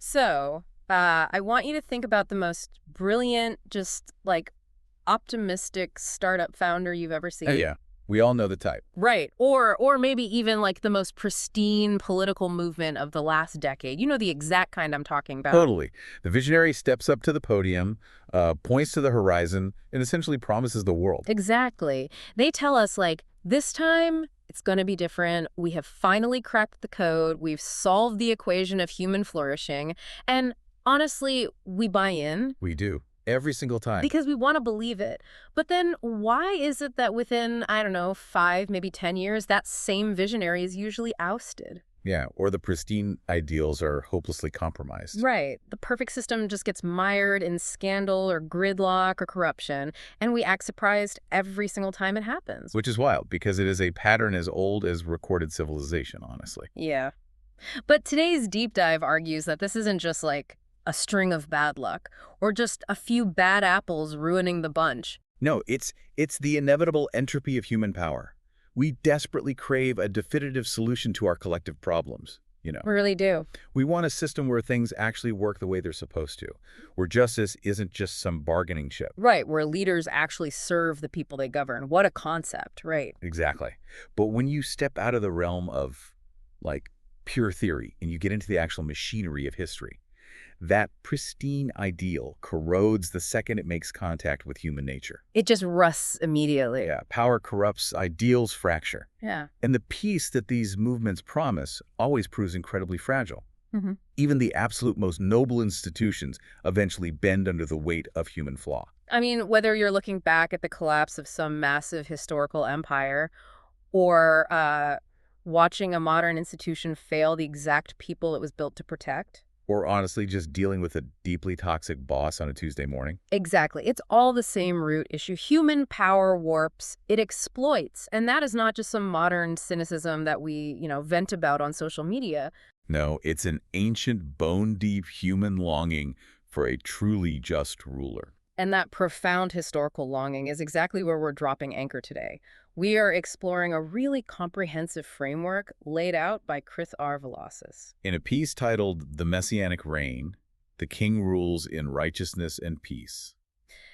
So, I want you to think about the most brilliant, just like optimistic startup founder you've ever Oh, seen. yeah. We all know the type. Right. Or maybe even like the most pristine political movement of the last decade. You know the exact kind I'm talking about. Totally. The visionary steps up to the podium, points to the horizon, and essentially promises the world. Exactly. They tell us, like, this time it's going to be different. We have finally cracked the code. We've solved the equation of human flourishing. And honestly, we buy in We do. Every single time. because we want to believe it. But then why is it that within, I don't know, 5, maybe 10 years, that same visionary is usually ousted? Yeah, or the pristine ideals are hopelessly compromised. Right. The perfect system just gets mired in scandal or gridlock or corruption, and we act surprised every single time it happens. Which is wild, because it is a pattern as old as recorded civilization, honestly. Yeah. But today's deep dive argues that this isn't just like a string of bad luck or just a few bad apples ruining the bunch. No, it's the inevitable entropy of human power. We desperately crave a definitive solution to our collective problems, you know. We really do. We want a system where things actually work the way they're supposed to, where justice isn't just some bargaining chip. Right, where leaders actually serve the people they govern. What a concept, right? Exactly. But when you step out of the realm of, like, pure theory and you get into the actual machinery of history, that pristine ideal corrodes the second it makes contact with human nature. It just rusts immediately. Yeah, power corrupts, ideals fracture. Yeah. And the peace that these movements promise always proves incredibly fragile. Mm-hmm. Even the absolute most noble institutions eventually bend under the weight of human flaw. I mean, whether you're looking back at the collapse of some massive historical empire or watching a modern institution fail the exact people it was built to protect. Or honestly, just dealing with a deeply toxic boss on a Tuesday morning. Exactly. It's all the same root issue. Human power warps, it exploits. And that is not just some modern cynicism that we, vent about on social media. No, it's an ancient, bone-deep human longing for a truly just ruler. And that profound historical longing is exactly where we're dropping anchor today. We are exploring a really comprehensive framework laid out by Krith R. Velazquez. In a piece titled The Messianic Reign, the King Rules in Righteousness and Peace.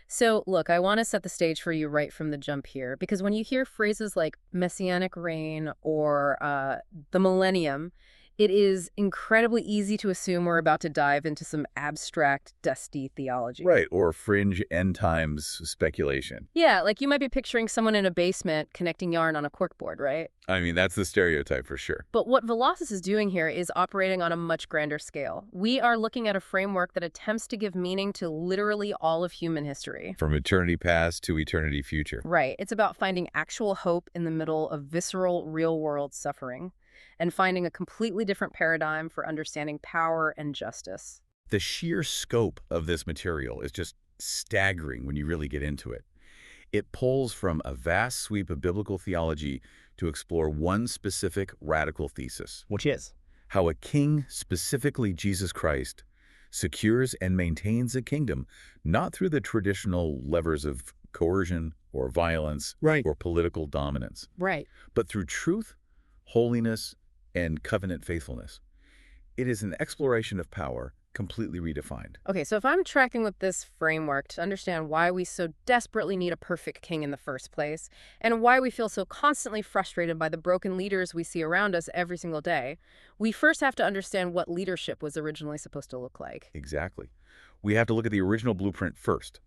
So, look, I want to set the stage for you right from the jump here, because when you hear phrases like Messianic reign or the millennium, it is incredibly easy to assume we're about to dive into some abstract, dusty theology. Right, or fringe end times speculation. Yeah, like you might be picturing someone in a basement connecting yarn on a corkboard, right? I mean, that's the stereotype for sure. But what Velazquez is doing here is operating on a much grander scale. We are looking at a framework that attempts to give meaning to literally all of human history. From eternity past to eternity future. Right. It's about finding actual hope in the middle of visceral, real-world suffering, and finding a completely different paradigm for understanding power and justice. The sheer scope of this material is just staggering when you really get into it. It pulls from a vast sweep of biblical theology to explore one specific radical thesis. Which is? How a king, specifically Jesus Christ, secures and maintains a kingdom, not through the traditional levers of coercion or violence or political dominance, Right. but through truth, holiness, and covenant faithfulness. It is an exploration of power completely redefined. Okay, so if I'm tracking with this framework to understand why we so desperately need a perfect king in the first place, and why we feel so constantly frustrated by the broken leaders we see around us every single day, we first have to understand what leadership was originally supposed to look like. Exactly. We have to look at the original blueprint first,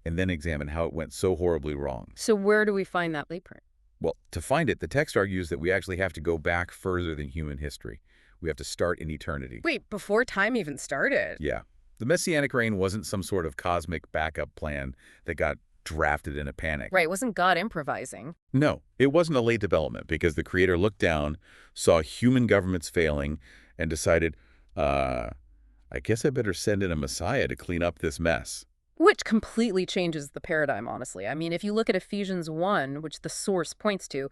and then examine how it went so horribly wrong. So where do we find that blueprint? Well, to find it, the text argues that we actually have to go back further than human history. We have to start in eternity. Wait, before time even started? Yeah. The Messianic reign wasn't some sort of cosmic backup plan that got drafted in a panic. Right, wasn't God improvising? No, it wasn't a late development because the Creator looked down, saw human governments failing, and decided, I guess I better send in a Messiah to clean up this mess. Which completely changes the paradigm, honestly. I mean, if you look at Ephesians 1, which the source points to,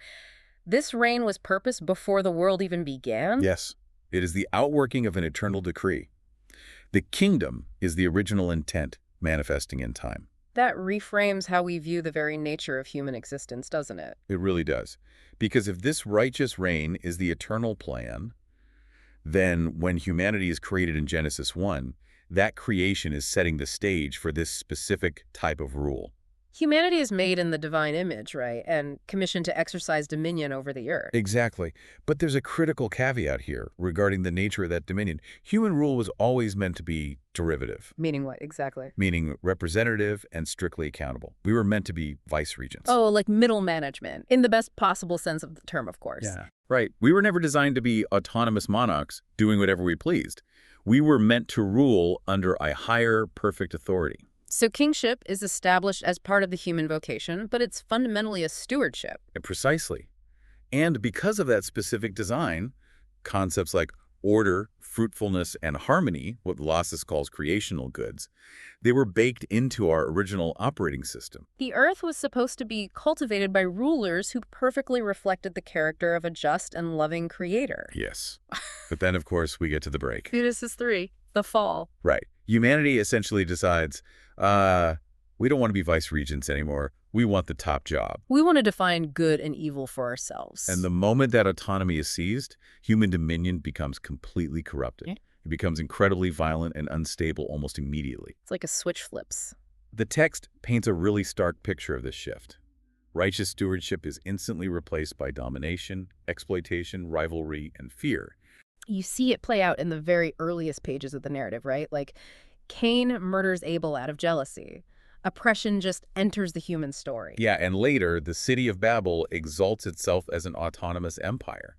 this reign was purposed before the world even began? Yes, it is the outworking of an eternal decree. The kingdom is the original intent manifesting in time. That reframes how we view the very nature of human existence, doesn't it? It really does. Because if this righteous reign is the eternal plan, Then when humanity is created in Genesis 1, that creation is setting the stage for this specific type of rule. Humanity is made in the divine image, right? And commissioned to exercise dominion over the earth. Exactly. But there's a critical caveat here regarding the nature of that dominion. Human rule was always meant to be derivative, Meaning what, exactly? meaning representative and strictly accountable. We were meant to be vice-regents. Oh, like middle management, in the best possible sense of the term, of course. Yeah. Right. We were never designed to be autonomous monarchs doing whatever we pleased. We were meant to rule under a higher, perfect authority. So kingship is established as part of the human vocation, but it's fundamentally a stewardship. Precisely. And because of that specific design, concepts like order, fruitfulness, and harmony, what Colossus calls creational goods, they were baked into our original operating system. The earth was supposed to be cultivated by rulers who perfectly reflected the character of a just and loving creator. Yes. But then, of course, we get to the break. Genesis 3, the fall. Right. Humanity essentially decides, we don't want to be vice-regents anymore. We want the top job. We want to define good and evil for ourselves. And the moment that autonomy is seized, human dominion becomes completely corrupted. Yeah. It becomes incredibly violent and unstable almost immediately. It's like a switch flips. The text paints a really stark picture of this shift. Righteous stewardship is instantly replaced by domination, exploitation, rivalry, and fear. You see it play out in the very earliest pages of the narrative, right? Like Cain murders Abel out of jealousy. Oppression just enters the human story. Yeah, and later, the city of Babel exalts itself as an autonomous empire.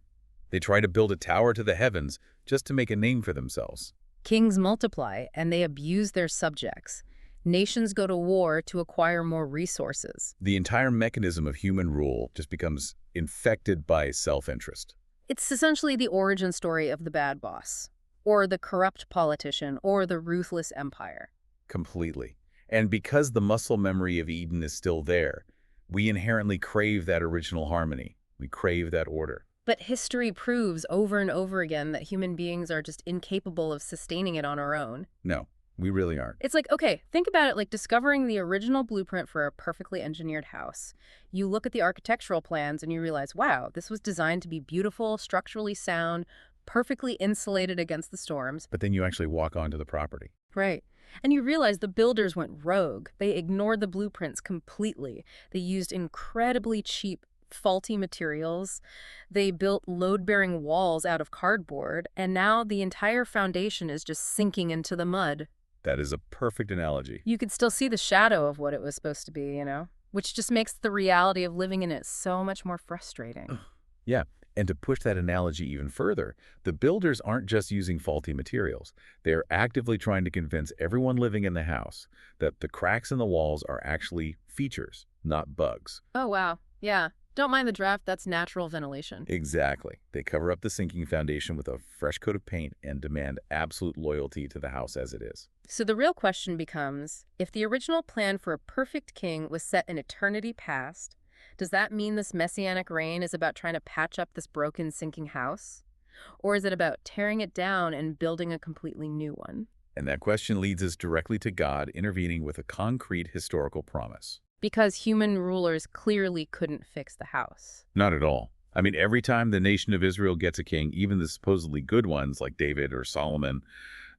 They try to build a tower to the heavens just to make a name for themselves. Kings multiply, and they abuse their subjects. Nations go to war to acquire more resources. The entire mechanism of human rule just becomes infected by self-interest. It's essentially the origin story of the bad boss, or the corrupt politician, or the ruthless empire. Completely. And because the muscle memory of Eden is still there, we inherently crave that original harmony. We crave that order. But history proves over and over again that human beings are just incapable of sustaining it on our own. No, we really aren't. It's like, okay, think about it like discovering the original blueprint for a perfectly engineered house. You look at the architectural plans and you realize, wow, this was designed to be beautiful, structurally sound, perfectly insulated against the storms. But then you actually walk onto the property. Right. And you realize the builders went rogue. They ignored the blueprints completely. They used incredibly cheap, faulty materials. They built load-bearing walls out of cardboard, and now the entire foundation is just sinking into the mud. That is a perfect analogy. You could still see the shadow of what it was supposed to be, you know? Which just makes the reality of living in it so much more frustrating. Yeah. And to push that analogy even further, the builders aren't just using faulty materials. They are actively trying to convince everyone living in the house that the cracks in the walls are actually features, not bugs. Oh, wow. Yeah. Don't mind the draft. That's natural ventilation. Exactly. They cover up the sinking foundation with a fresh coat of paint and demand absolute loyalty to the house as it is. So the real question becomes, if the original plan for a perfect king was set in eternity past, does that mean this Messianic reign is about trying to patch up this broken, sinking house? Or is it about tearing it down and building a completely new one? And that question leads us directly to God intervening with a concrete historical promise. Because human rulers clearly couldn't fix the house. Not at all. I mean, every time the nation of Israel gets a king, even the supposedly good ones like David or Solomon,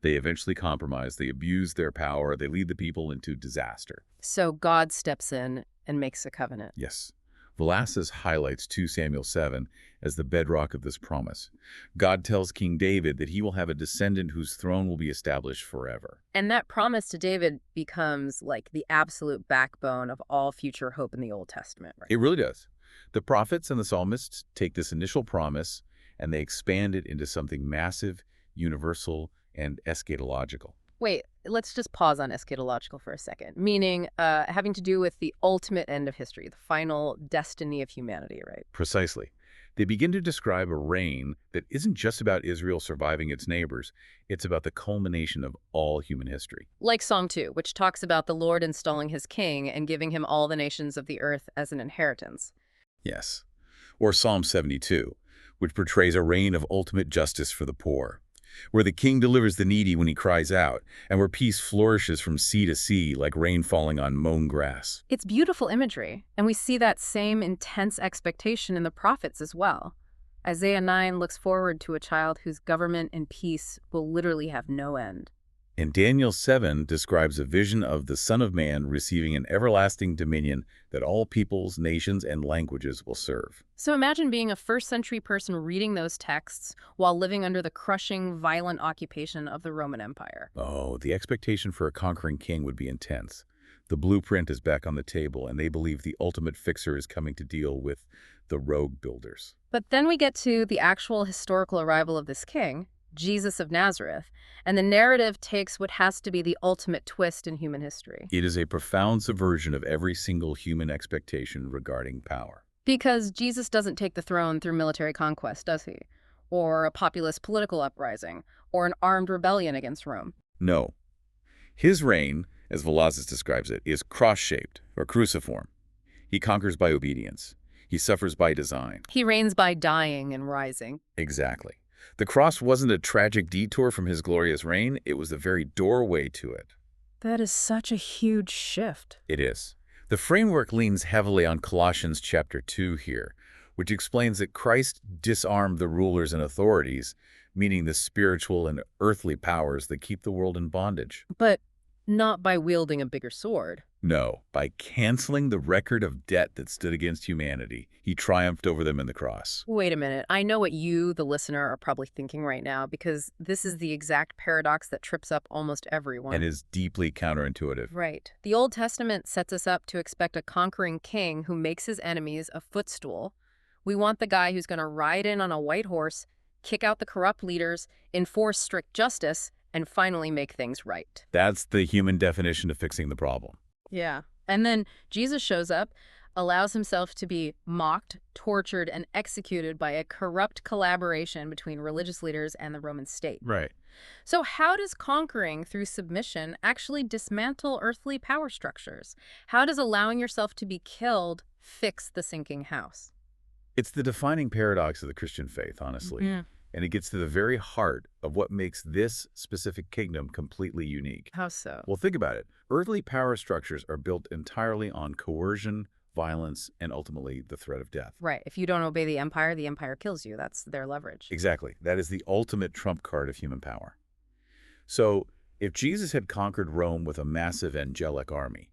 they eventually compromise, they abuse their power, they lead the people into disaster. So God steps in and makes a covenant. Yes. Colossus highlights 2 Samuel 7 as the bedrock of this promise. God tells King David that he will have a descendant whose throne will be established forever. And that promise to David becomes like the absolute backbone of all future hope in the Old Testament, right? It really does. The prophets and the psalmists take this initial promise and they expand it into something massive, universal, and eschatological. Wait, let's just pause on eschatological for a second, meaning having to do with the ultimate end of history, the final destiny of humanity, right? Precisely. They begin to describe a reign that isn't just about Israel surviving its neighbors, it's about the culmination of all human history. Like Psalm 2, which talks about the Lord installing his king and giving him all the nations of the earth as an inheritance. Yes. Or Psalm 72, which portrays a reign of ultimate justice for the poor, where the king delivers the needy when he cries out, and where peace flourishes from sea to sea like rain falling on mown grass. It's beautiful imagery, and we see that same intense expectation in the prophets as well. Isaiah 9 looks forward to a child whose government and peace will literally have no end. And Daniel 7 describes a vision of the Son of Man receiving an everlasting dominion that all peoples, nations, and languages will serve. So imagine being a first-century person reading those texts while living under the crushing, violent occupation of the Roman Empire. Oh, the expectation for a conquering king would be intense. The blueprint is back on the table, and they believe the ultimate fixer is coming to deal with the rogue builders. But then we get to the actual historical arrival of this king, Jesus of Nazareth, and the narrative takes what has to be the ultimate twist in human history. It is a profound subversion of every single human expectation regarding power. Because Jesus doesn't take the throne through military conquest, does he? Or a populist political uprising, or an armed rebellion against Rome. No. His reign, as Velazquez describes it, is cross-shaped or cruciform. He conquers by obedience. He suffers by design. He reigns by dying and rising. Exactly. The cross wasn't a tragic detour from his glorious reign, it was the very doorway to it. That is such a huge shift. It is. The framework leans heavily on Colossians chapter 2 here, which explains that Christ disarmed the rulers and authorities, meaning the spiritual and earthly powers that keep the world in bondage. But not by wielding a bigger sword. No, by canceling the record of debt that stood against humanity, he triumphed over them in the cross. Wait a minute. I know what you, the listener, are probably thinking right now, because this is the exact paradox that trips up almost everyone. And is deeply counterintuitive. Right. The Old Testament sets us up to expect a conquering king who makes his enemies a footstool. We want the guy who's going to ride in on a white horse, kick out the corrupt leaders, enforce strict justice, and finally make things right. That's the human definition of fixing the problem. Yeah. And then Jesus shows up, allows himself to be mocked, tortured, and executed by a corrupt collaboration between religious leaders and the Roman state. Right. So how does conquering through submission actually dismantle earthly power structures? How does allowing yourself to be killed fix the sinking house? It's the defining paradox of the Christian faith, honestly. Yeah. And it gets to the very heart of what makes this specific kingdom completely unique. How so? Well, think about it. Earthly power structures are built entirely on coercion, violence, and ultimately the threat of death. Right. If you don't obey the empire kills you. That's their leverage. Exactly. That is the ultimate trump card of human power. So, if Jesus had conquered Rome with a massive angelic army,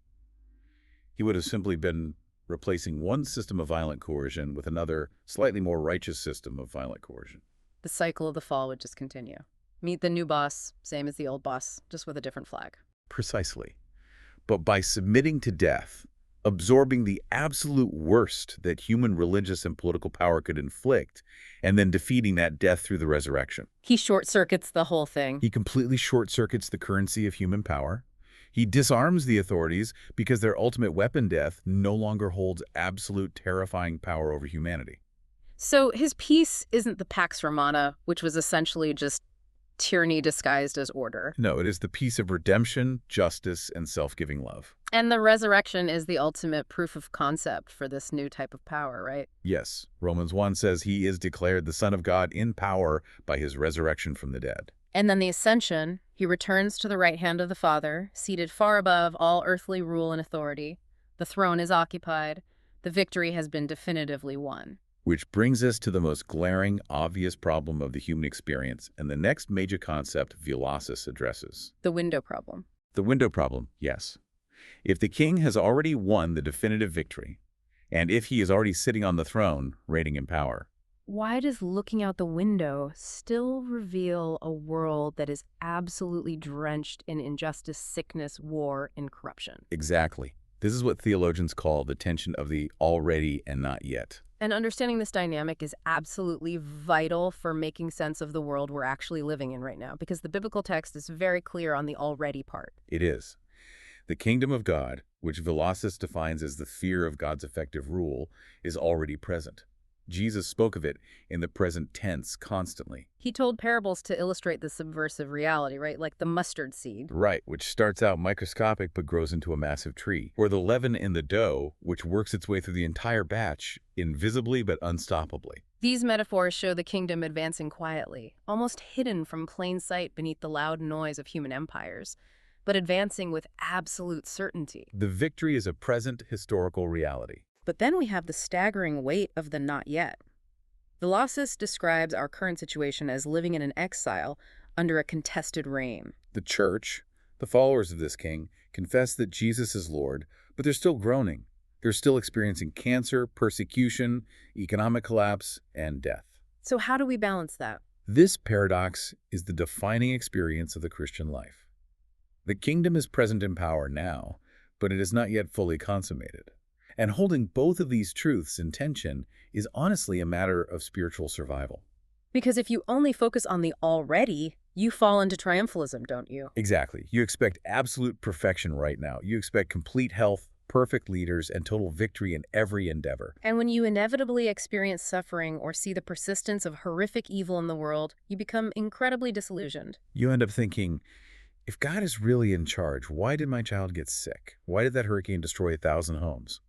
he would have simply been replacing one system of violent coercion with another, slightly more righteous system of violent coercion. The cycle of the fall would just continue. Meet the new boss, same as the old boss, just with a different flag. Precisely. But by submitting to death, absorbing the absolute worst that human religious and political power could inflict, and then defeating that death through the resurrection. He short-circuits the whole thing. He completely short-circuits the currency of human power. He disarms the authorities because their ultimate weapon, death, no longer holds absolute terrifying power over humanity. So his peace isn't the Pax Romana, which was essentially just tyranny disguised as order. No, it is the peace of redemption, justice, and self-giving love. And the resurrection is the ultimate proof of concept for this new type of power, right? Yes, Romans 1 says he is declared the Son of God in power by his resurrection from the dead. And then the ascension, he returns to the right hand of the Father, seated far above all earthly rule and authority. The throne is occupied. The victory has been definitively won. Which brings us to the most glaring, obvious problem of the human experience, and the next major concept Velazquez addresses. The window problem. The window problem, yes. If the king has already won the definitive victory, and if he is already sitting on the throne, reigning in power, why does looking out the window still reveal a world that is absolutely drenched in injustice, sickness, war, and corruption? Exactly. This is what theologians call the tension of the already and not yet. And understanding this dynamic is absolutely vital for making sense of the world we're actually living in right now, because the biblical text is very clear on the already part. It is. The kingdom of God, which Velazquez defines as the fear of God's effective rule, is already present. Jesus spoke of it in the present tense constantly. He told parables to illustrate the subversive reality, right? Like the mustard seed. Right, which starts out microscopic but grows into a massive tree. Or the leaven in the dough, which works its way through the entire batch, invisibly but unstoppably. These metaphors show the kingdom advancing quietly, almost hidden from plain sight beneath the loud noise of human empires, but advancing with absolute certainty. The victory is a present historical reality. But then we have the staggering weight of the not yet. Velazquez describes our current situation as living in an exile under a contested reign. The church, the followers of this king, confess that Jesus is Lord, but they're still groaning. They're still experiencing cancer, persecution, economic collapse, and death. So how do we balance that? This paradox is the defining experience of the Christian life. The kingdom is present in power now, but it is not yet fully consummated. And holding both of these truths in tension is honestly a matter of spiritual survival. Because if you only focus on the already, you fall into triumphalism, don't you? Exactly. You expect absolute perfection right now. You expect complete health, perfect leaders, and total victory in every endeavor. And when you inevitably experience suffering or see the persistence of horrific evil in the world, you become incredibly disillusioned. You end up thinking, if God is really in charge, why did my child get sick? Why did that hurricane destroy 1,000 homes?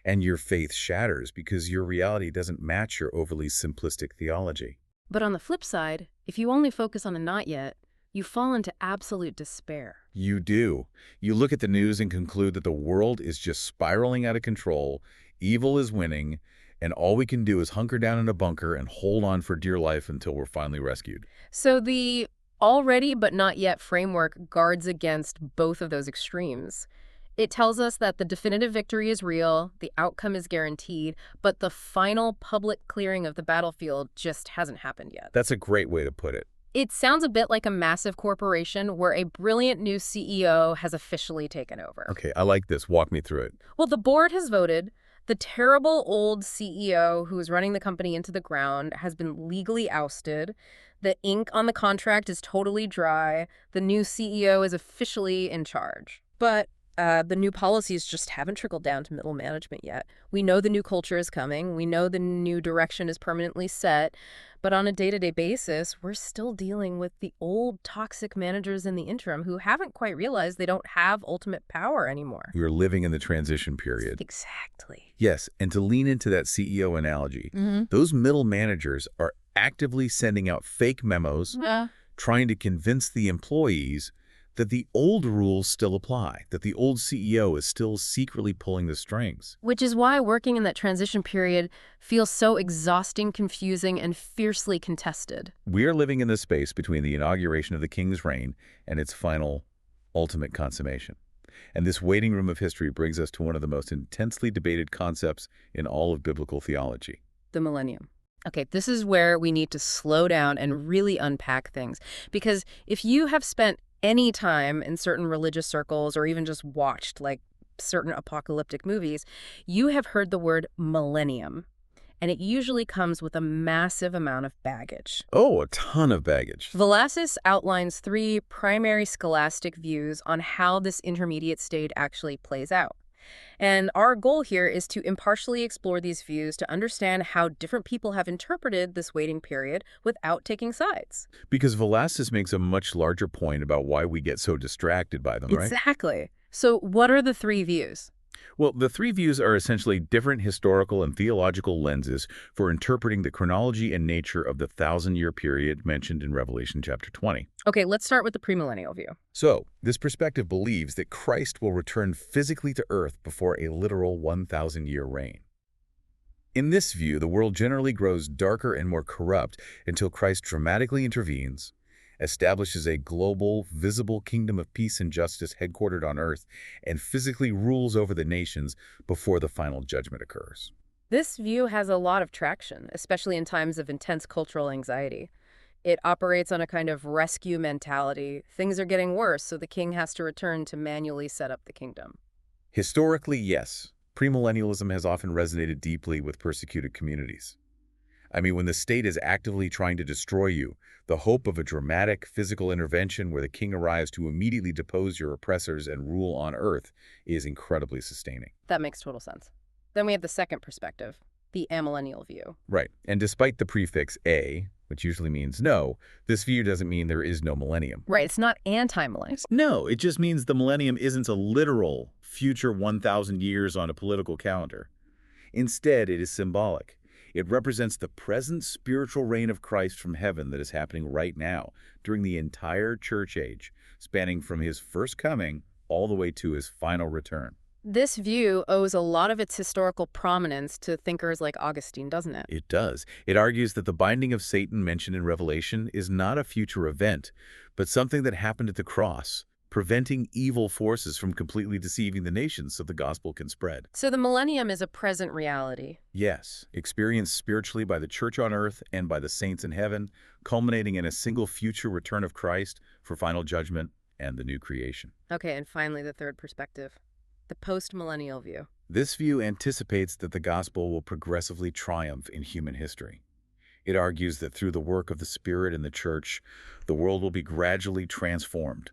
And your faith shatters because your reality doesn't match your overly simplistic theology. But on the flip side, if you only focus on the not yet, you fall into absolute despair. You do. You look at the news and conclude that the world is just spiraling out of control, evil is winning, and all we can do is hunker down in a bunker and hold on for dear life until we're finally rescued. So the already but not yet framework guards against both of those extremes. It tells us that the definitive victory is real, the outcome is guaranteed, but the final public clearing of the battlefield just hasn't happened yet. That's a great way to put it. It sounds a bit like a massive corporation where a brilliant new CEO has officially taken over. Okay, I like this. Walk me through it. Well, the board has voted. The terrible old CEO who is running the company into the ground has been legally ousted. The ink on the contract is totally dry. The new CEO is officially in charge. But the new policies just haven't trickled down to middle management yet. We know the new culture is coming. We know the new direction is permanently set. But on a day-to-day basis, we're still dealing with the old toxic managers in the interim who haven't quite realized they don't have ultimate power anymore. We're living in the transition period. Exactly. Yes, and to lean into that CEO analogy, those middle managers are actively sending out fake memos, trying to convince the employees that the old rules still apply, that the old CEO is still secretly pulling the strings. Which is why working in that transition period feels so exhausting, confusing, and fiercely contested. We are living in the space between the inauguration of the king's reign and its final, ultimate consummation. And this waiting room of history brings us to one of the most intensely debated concepts in all of biblical theology. The millennium. Okay, this is where we need to slow down and really unpack things. Because if you have spent any time in certain religious circles or even just watched like certain apocalyptic movies, you have heard the word millennium. And it usually comes with a massive amount of baggage. Oh, a ton of baggage. Velazquez outlines 3 primary scholastic views on how this intermediate state actually plays out. And our goal here is to impartially explore these views to understand how different people have interpreted this waiting period without taking sides. Because Velazquez makes a much larger point about why we get so distracted by them, right? Exactly. So what are the 3 views? Well, the 3 views are essentially different historical and theological lenses for interpreting the chronology and nature of the 1,000-year period mentioned in Revelation chapter 20. Okay, let's start with the premillennial view. So, this perspective believes that Christ will return physically to earth before a literal 1,000-year reign. In this view, the world generally grows darker and more corrupt until Christ dramatically intervenes, establishes a global, visible kingdom of peace and justice headquartered on earth, and physically rules over the nations before the final judgment occurs. This view has a lot of traction, especially in times of intense cultural anxiety. It operates on a kind of rescue mentality. Things are getting worse, so the king has to return to manually set up the kingdom. Historically, yes, premillennialism has often resonated deeply with persecuted communities. I mean, when the state is actively trying to destroy you, the hope of a dramatic physical intervention where the king arrives to immediately depose your oppressors and rule on earth is incredibly sustaining. That makes total sense. Then we have the second perspective, the amillennial view. Right. And despite the prefix a, which usually means no, this view doesn't mean there is no millennium. Right, it's not anti-millennial. No, it just means the millennium isn't a literal future 1,000 years on a political calendar. Instead, it is symbolic. It represents the present spiritual reign of Christ from heaven that is happening right now during the entire church age, spanning from his first coming all the way to his final return. This view owes a lot of its historical prominence to thinkers like Augustine, doesn't it? It does. It argues that the binding of Satan mentioned in Revelation is not a future event, but something that happened at the cross, preventing evil forces from completely deceiving the nations so the gospel can spread. So the millennium is a present reality. Yes, experienced spiritually by the church on earth and by the saints in heaven, culminating in a single future return of Christ for final judgment and the new creation. Okay, and finally, the third perspective, the post-millennial view. This view anticipates that the gospel will progressively triumph in human history. It argues that through the work of the Spirit in the church, the world will be gradually transformed.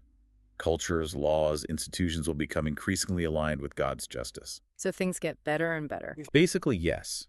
Cultures, laws, institutions will become increasingly aligned with God's justice. So things get better and better. Basically, yes.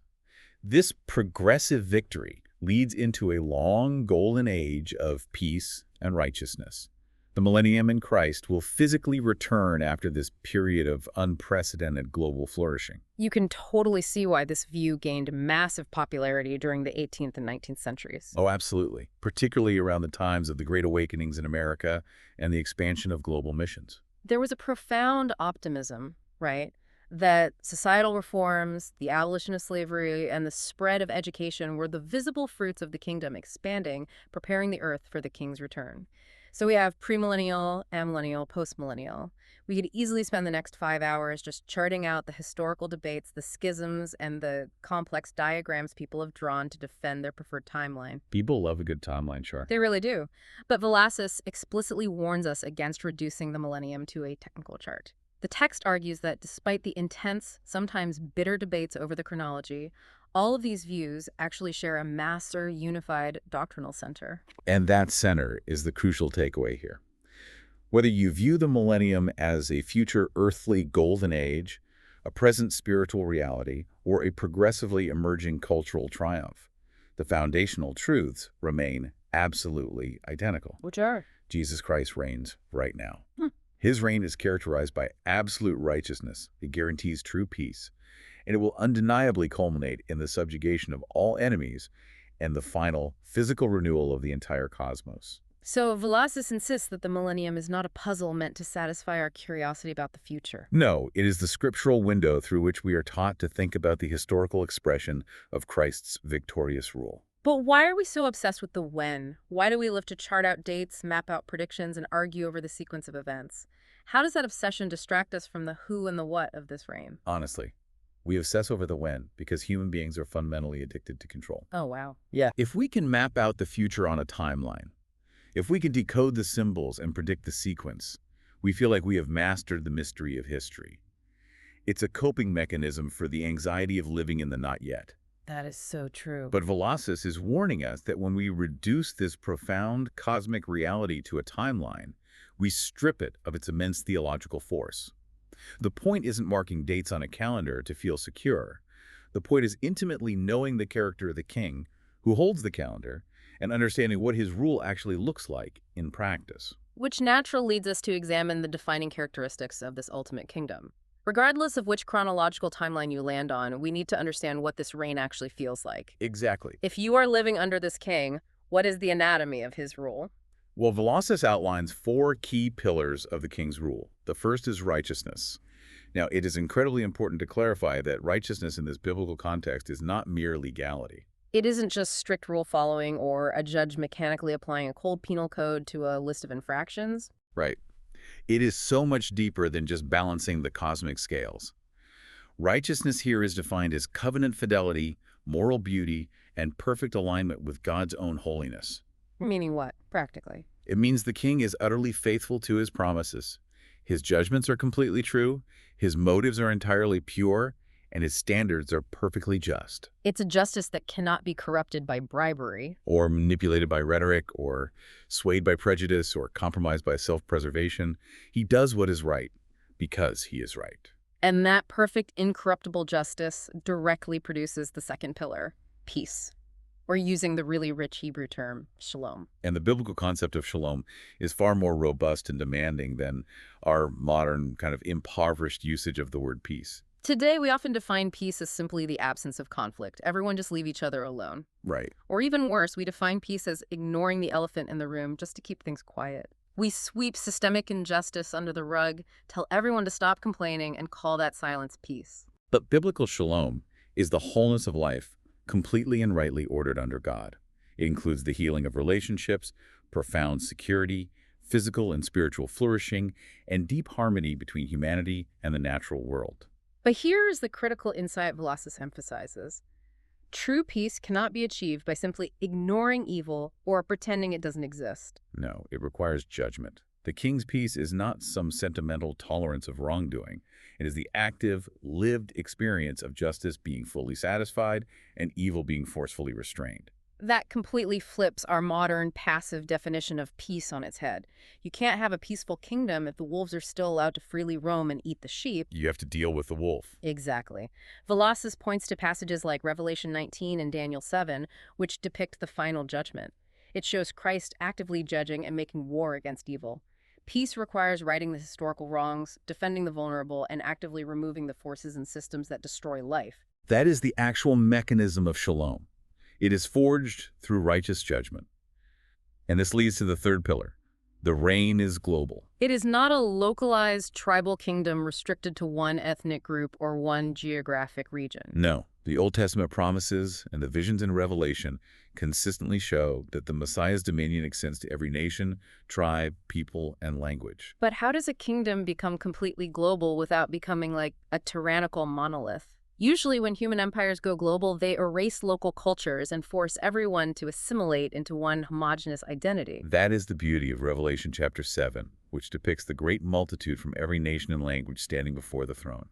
This progressive victory leads into a long golden age of peace and righteousness. The millennium in Christ will physically return after this period of unprecedented global flourishing. You can totally see why this view gained massive popularity during the 18th and 19th centuries. Oh, absolutely. Particularly around the times of the Great Awakenings in America and the expansion of global missions. There was a profound optimism, right, that societal reforms, the abolition of slavery, and the spread of education were the visible fruits of the kingdom expanding, preparing the earth for the king's return. So we have premillennial, amillennial, postmillennial. We could easily spend the next 5 hours just charting out the historical debates, the schisms, and the complex diagrams people have drawn to defend their preferred timeline. People love a good timeline chart. They really do. But Velasquez explicitly warns us against reducing the millennium to a technical chart. The text argues that despite the intense, sometimes bitter debates over the chronology, all of these views actually share a master, unified doctrinal center. And that center is the crucial takeaway here. Whether you view the millennium as a future earthly golden age, a present spiritual reality, or a progressively emerging cultural triumph, the foundational truths remain absolutely identical. Which are? Jesus Christ reigns right now. His reign is characterized by absolute righteousness. It guarantees true peace, and it will undeniably culminate in the subjugation of all enemies and the final physical renewal of the entire cosmos. So Velasquez insists that the millennium is not a puzzle meant to satisfy our curiosity about the future. No, it is the scriptural window through which we are taught to think about the historical expression of Christ's victorious rule. But why are we so obsessed with the when? Why do we live to chart out dates, map out predictions, and argue over the sequence of events? How does that obsession distract us from the who and the what of this reign? Honestly, we obsess over the when because human beings are fundamentally addicted to control. Oh, wow. If we can map out the future on a timeline, if we can decode the symbols and predict the sequence, we feel like we have mastered the mystery of history. It's a coping mechanism for the anxiety of living in the not yet. That is so true. But Velasquez is warning us that when we reduce this profound cosmic reality to a timeline, we strip it of its immense theological force. The point isn't marking dates on a calendar to feel secure. The point is intimately knowing the character of the king who holds the calendar and understanding what his rule actually looks like in practice. Which naturally leads us to examine the defining characteristics of this ultimate kingdom. Regardless of which chronological timeline you land on, we need to understand what this reign actually feels like. Exactly. If you are living under this king, what is the anatomy of his rule? Well, Velasquez outlines 4 key pillars of the king's rule. The first is righteousness. Now, it is incredibly important to clarify that righteousness in this biblical context is not mere legality. It isn't just strict rule following or a judge mechanically applying a cold penal code to a list of infractions. Right. It is so much deeper than just balancing the cosmic scales. Righteousness here is defined as covenant fidelity, moral beauty, and perfect alignment with God's own holiness. Meaning what, practically? It means the king is utterly faithful to his promises. His judgments are completely true, his motives are entirely pure, and his standards are perfectly just. It's a justice that cannot be corrupted by bribery. Or manipulated by rhetoric, or swayed by prejudice, or compromised by self-preservation. He does what is right because he is right. And that perfect, incorruptible justice directly produces the second pillar, peace. Or using the really rich Hebrew term, shalom. And the biblical concept of shalom is far more robust and demanding than our modern kind of impoverished usage of the word peace. Today, we often define peace as simply the absence of conflict. Everyone just leave each other alone. Right. Or even worse, we define peace as ignoring the elephant in the room just to keep things quiet. We sweep systemic injustice under the rug, tell everyone to stop complaining, and call that silence peace. But biblical shalom is the wholeness of life, completely and rightly ordered under God. It includes the healing of relationships, profound security, physical and spiritual flourishing, and deep harmony between humanity and the natural world. But here is the critical insight Velazquez emphasizes. True peace cannot be achieved by simply ignoring evil or pretending it doesn't exist. No, it requires judgment. The king's peace is not some sentimental tolerance of wrongdoing. It is the active, lived experience of justice being fully satisfied and evil being forcefully restrained. That completely flips our modern, passive definition of peace on its head. You can't have a peaceful kingdom if the wolves are still allowed to freely roam and eat the sheep. You have to deal with the wolf. Exactly. Velazquez points to passages like Revelation 19 and Daniel 7, which depict the final judgment. It shows Christ actively judging and making war against evil. Peace requires righting the historical wrongs, defending the vulnerable, and actively removing the forces and systems that destroy life. That is the actual mechanism of shalom. It is forged through righteous judgment. And this leads to the third pillar. The reign is global. It is not a localized tribal kingdom restricted to one ethnic group or one geographic region. No, the Old Testament promises and the visions in Revelation consistently show that the Messiah's dominion extends to every nation, tribe, people, and language. But how does a kingdom become completely global without becoming like a tyrannical monolith? Usually when human empires go global, they erase local cultures and force everyone to assimilate into one homogeneous identity. That is the beauty of Revelation chapter 7, which depicts the great multitude from every nation and language standing before the throne.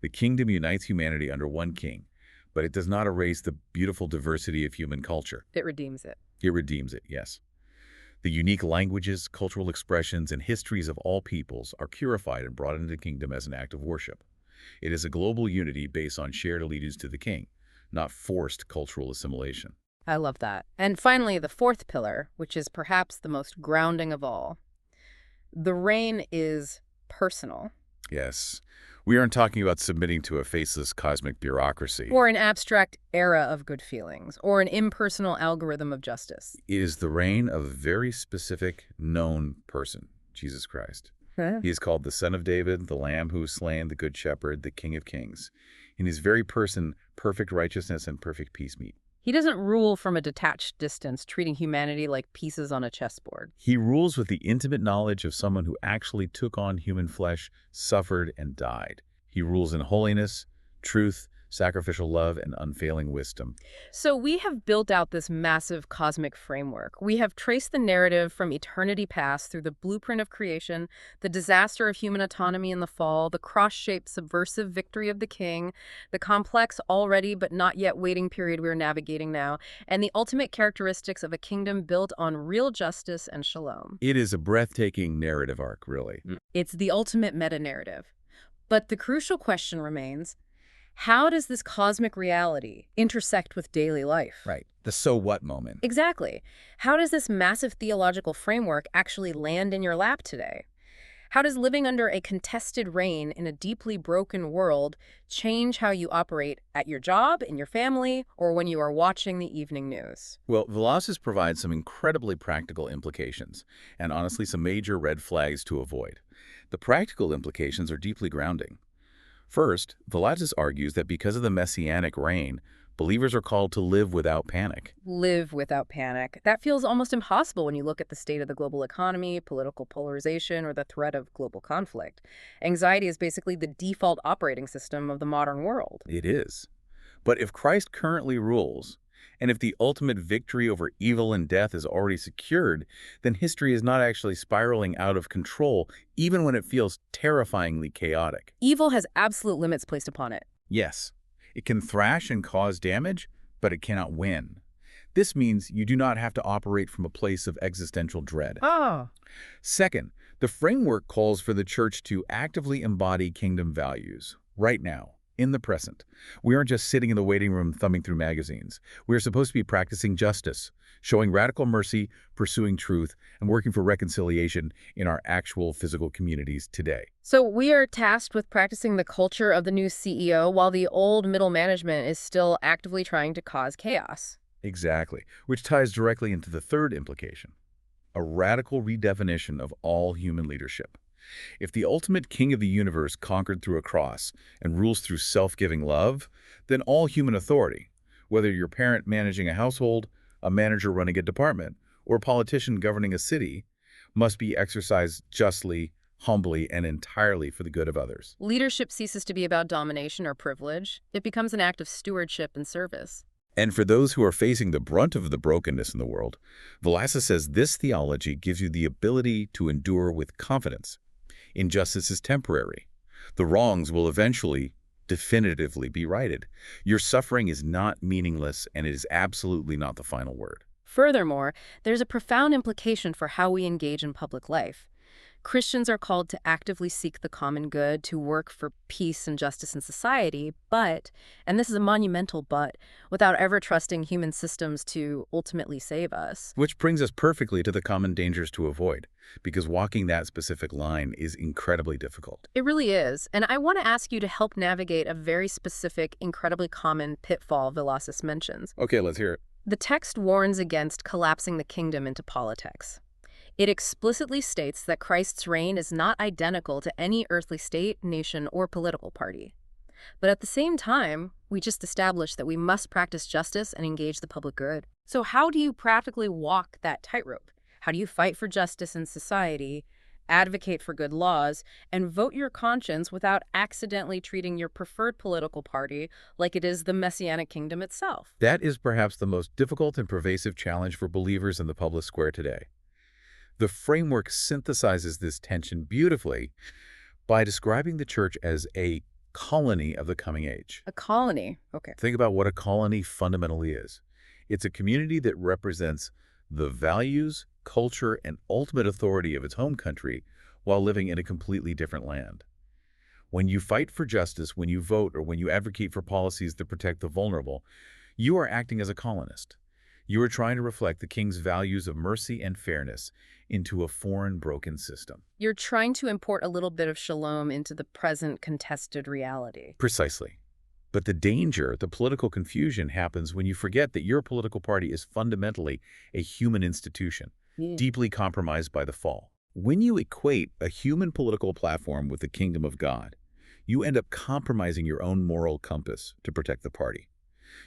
The kingdom unites humanity under one king, but it does not erase the beautiful diversity of human culture. It redeems it. It redeems it, yes. The unique languages, cultural expressions, and histories of all peoples are purified and brought into the kingdom as an act of worship. It is a global unity based on shared allegiance to the king, not forced cultural assimilation. I love that. And finally, the fourth pillar, which is perhaps the most grounding of all. The reign is personal. Yes. We aren't talking about submitting to a faceless cosmic bureaucracy. Or an abstract era of good feelings, or an impersonal algorithm of justice. It is the reign of a very specific, known person, Jesus Christ. He is called the Son of David, the Lamb who was slain, the Good Shepherd, the King of Kings. In his very person, perfect righteousness and perfect peace meet. He doesn't rule from a detached distance, treating humanity like pieces on a chessboard. He rules with the intimate knowledge of someone who actually took on human flesh, suffered, and died. He rules in holiness, truth, sacrificial love, and unfailing wisdom. So we have built out this massive cosmic framework. We have traced the narrative from eternity past through the blueprint of creation, the disaster of human autonomy in the fall, the cross-shaped subversive victory of the king, the complex already but not yet waiting period we're navigating now, and the ultimate characteristics of a kingdom built on real justice and shalom. It is a breathtaking narrative arc, really. It's the ultimate meta-narrative. But the crucial question remains, how does this cosmic reality intersect with daily life? Right. The so what moment. Exactly. How does this massive theological framework actually land in your lap today? How does living under a contested reign in a deeply broken world change how you operate at your job, in your family, or when you are watching the evening news? Well, Velazquez provides some incredibly practical implications, and honestly some major red flags to avoid. The practical implications are deeply grounding. First, Velazquez argues that because of the Messianic reign, believers are called to live without panic. Live without panic. That feels almost impossible when you look at the state of the global economy, political polarization, or the threat of global conflict. Anxiety is basically the default operating system of the modern world. It is. But if Christ currently rules, and if the ultimate victory over evil and death is already secured, then history is not actually spiraling out of control, even when it feels terrifyingly chaotic. Evil has absolute limits placed upon it. Yes, it can thrash and cause damage, but it cannot win. This means you do not have to operate from a place of existential dread. Oh. Second, the framework calls for the church to actively embody kingdom values right now. In the present. We aren't just sitting in the waiting room thumbing through magazines. We are supposed to be practicing justice, showing radical mercy, pursuing truth, and working for reconciliation in our actual physical communities today. So we are tasked with practicing the culture of the new CEO while the old middle management is still actively trying to cause chaos. Exactly, which ties directly into the third implication. a radical redefinition of all human leadership. If the ultimate king of the universe conquered through a cross and rules through self-giving love, then all human authority, whether you're a parent managing a household, a manager running a department, or a politician governing a city, must be exercised justly, humbly, and entirely for the good of others. Leadership ceases to be about domination or privilege. It becomes an act of stewardship and service. And for those who are facing the brunt of the brokenness in the world, Velasa says this theology gives you the ability to endure with confidence. Injustice is temporary. The wrongs will eventually, definitively be righted. Your suffering is not meaningless, and it is absolutely not the final word. Furthermore, there's a profound implication for how we engage in public life. Christians are called to actively seek the common good, to work for peace and justice in society, but, and this is a monumental but, without ever trusting human systems to ultimately save us. Which brings us perfectly to the common dangers to avoid, because walking that specific line is incredibly difficult. It really is, and I want to ask you to help navigate a very specific, incredibly common pitfall Velazquez mentions. Okay, let's hear it. The text warns against collapsing the kingdom into politics. It explicitly states that Christ's reign is not identical to any earthly state, nation, or political party. But at the same time, we just established that we must practice justice and engage the public good. So how do you practically walk that tightrope? How do you fight for justice in society, advocate for good laws, and vote your conscience without accidentally treating your preferred political party like it is the Messianic kingdom itself? That is perhaps the most difficult and pervasive challenge for believers in the public square today. The framework synthesizes this tension beautifully by describing the church as a colony of the coming age. A colony. Okay. Think about what a colony fundamentally is. It's a community that represents the values, culture, and ultimate authority of its home country while living in a completely different land. When you fight for justice, when you vote, or when you advocate for policies that protect the vulnerable, you are acting as a colonist. You are trying to reflect the king's values of mercy and fairness into a foreign, broken system. You're trying to import a little bit of shalom into the present contested reality. Precisely. But the danger, the political confusion, happens when you forget that your political party is fundamentally a human institution, deeply compromised by the fall. When you equate a human political platform with the kingdom of God, you end up compromising your own moral compass to protect the party.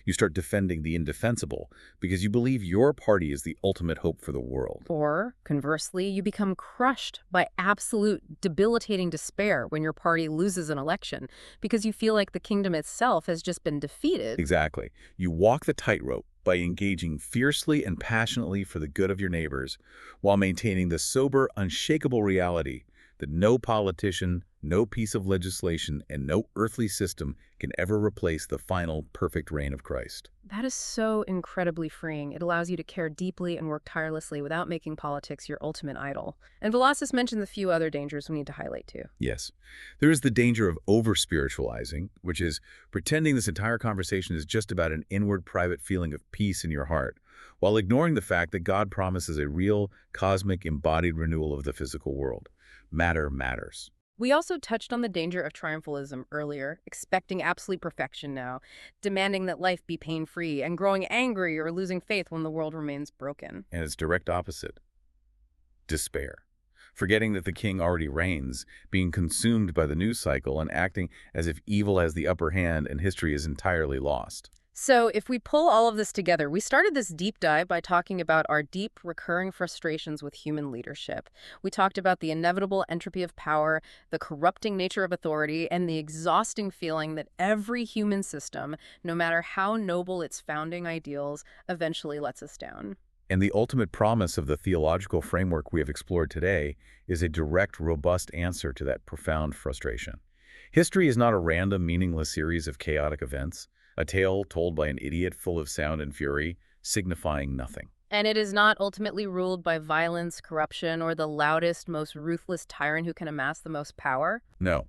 You start defending the indefensible because you believe your party is the ultimate hope for the world. Or, conversely, you become crushed by absolute debilitating despair when your party loses an election because you feel like the kingdom itself has just been defeated. Exactly. You walk the tightrope by engaging fiercely and passionately for the good of your neighbors while maintaining the sober, unshakable reality that no politician, no piece of legislation, and no earthly system can ever replace the final, perfect reign of Christ. That is so incredibly freeing. It allows you to care deeply and work tirelessly without making politics your ultimate idol. And Velazquez mentions a few other dangers we need to highlight too. Yes. There is the danger of over-spiritualizing, which is pretending this entire conversation is just about an inward, private feeling of peace in your heart, while ignoring the fact that God promises a real, cosmic, embodied renewal of the physical world. Matter matters. We also touched on the danger of triumphalism earlier, expecting absolute perfection now, demanding that life be pain-free, and growing angry or losing faith when the world remains broken. And its direct opposite, despair. Forgetting that the king already reigns, being consumed by the news cycle, and acting as if evil has the upper hand and history is entirely lost. So if we pull all of this together, we started this deep dive by talking about our deep, recurring frustrations with human leadership. We talked about the inevitable entropy of power, the corrupting nature of authority, and the exhausting feeling that every human system, no matter how noble its founding ideals, eventually lets us down. And the ultimate promise of the theological framework we have explored today is a direct, robust answer to that profound frustration. History is not a random, meaningless series of chaotic events, a tale told by an idiot full of sound and fury, signifying nothing. And it is not ultimately ruled by violence, corruption, or the loudest, most ruthless tyrant who can amass the most power. No.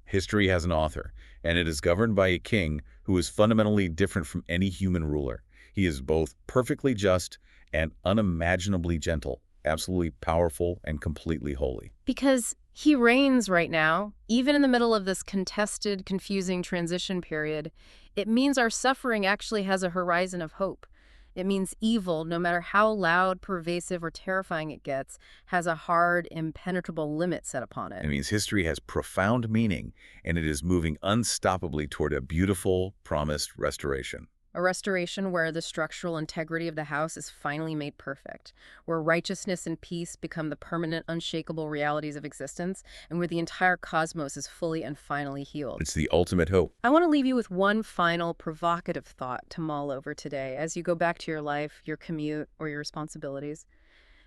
History has an author, and it is governed by a king who is fundamentally different from any human ruler. He is both perfectly just and unimaginably gentle, absolutely powerful, and completely holy. Because he reigns right now, even in the middle of this contested, confusing transition period. It means our suffering actually has a horizon of hope. It means evil, no matter how loud, pervasive, or terrifying it gets, has a hard, impenetrable limit set upon It it. means history has profound meaning, and it is moving unstoppably toward a beautiful, promised restoration. A restoration where the structural integrity of the house is finally made perfect, where righteousness and peace become the permanent, unshakable realities of existence, and where the entire cosmos is fully and finally healed. It's the ultimate hope. I want to leave you with one final provocative thought to mull over today as you go back to your life, your commute, or your responsibilities.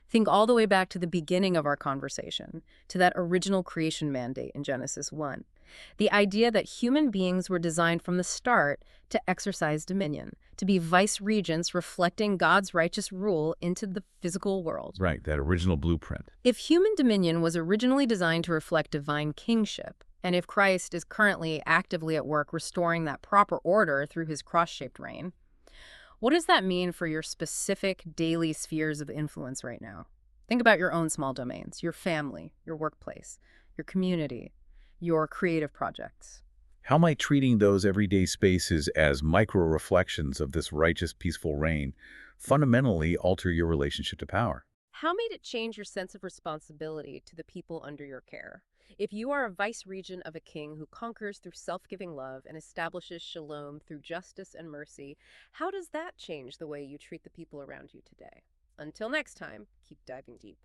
Think all the way back to the beginning of our conversation, to that original creation mandate in Genesis 1. The idea that human beings were designed from the start to exercise dominion, to be vice regents reflecting God's righteous rule into the physical world. Right, that original blueprint. If human dominion was originally designed to reflect divine kingship, and if Christ is currently actively at work restoring that proper order through his cross-shaped reign, what does that mean for your specific daily spheres of influence right now? Think about your own small domains, your family, your workplace, your community, your creative projects. How might treating those everyday spaces as micro-reflections of this righteous, peaceful reign fundamentally alter your relationship to power? How might it change your sense of responsibility to the people under your care? If you are a vice regent of a king who conquers through self-giving love and establishes shalom through justice and mercy, how does that change the way you treat the people around you today? Until next time, keep diving deep.